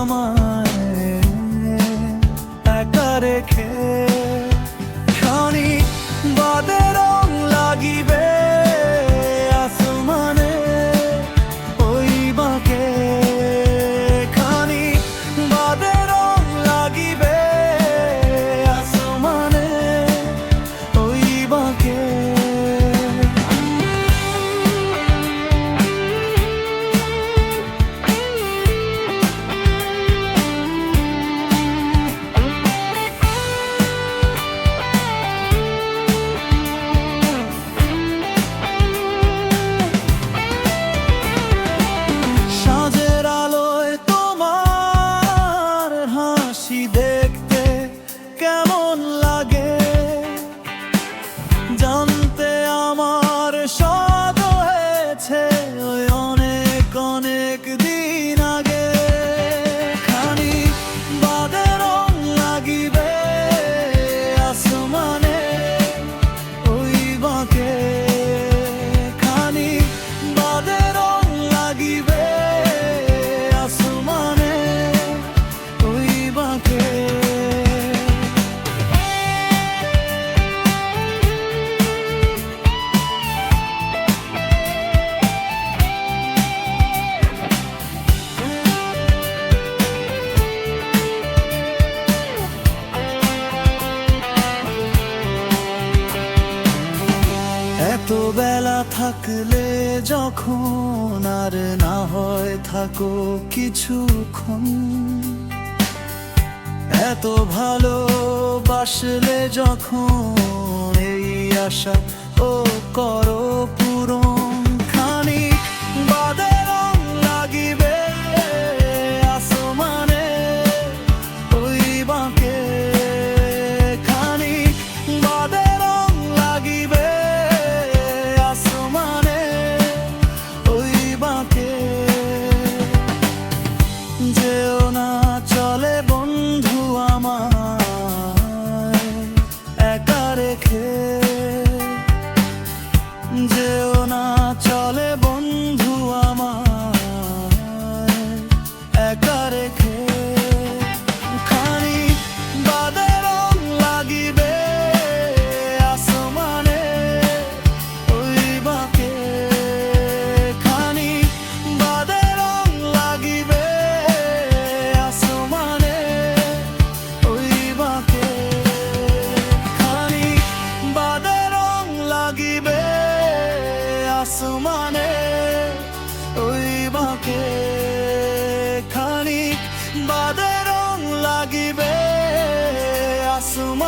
আমায় একা রেখে খানিক বাদে রং লাগিবে আসমানে ওই বাঁকে খানিক বাদে রং লাগিবে আসমানে ওই বাঁকে দেখতে কেমন লাগে জানতে আমার স্বাদ হয়েছে ওই অনেক অনেক দিন আগে খানিক বাদে রং লাগিবে আসমানে ওই বাঁকে খানিক বাদে রং লাগিবে আসমানে ওই বাঁকে এত বেলা থাকলে যখন আর না হয় থাকো কিছুক্ষণ এত ভালোবাসলে যখন এই আশা ও করো পূরণ খানিক বাদে রং লাগিবে আসমানে ওই বাঁকে খানিক বাদে রং লাগিবে আসমানে ওই বাঁকে যেও না চলে বন্ধু আমায় একা রেখে যেও না চলে বন্ধু আমায় একা রেখে খানিক বাদে রং লাগিবে আসমানে ওই বাঁকে খানিক বাদে রং লাগিবে আসমানে ওই বাঁকে খানিক বাদে রং লাগিবে আসমানে ওই বাঁকে খানিক বাদে রং লাগিবে আসমানে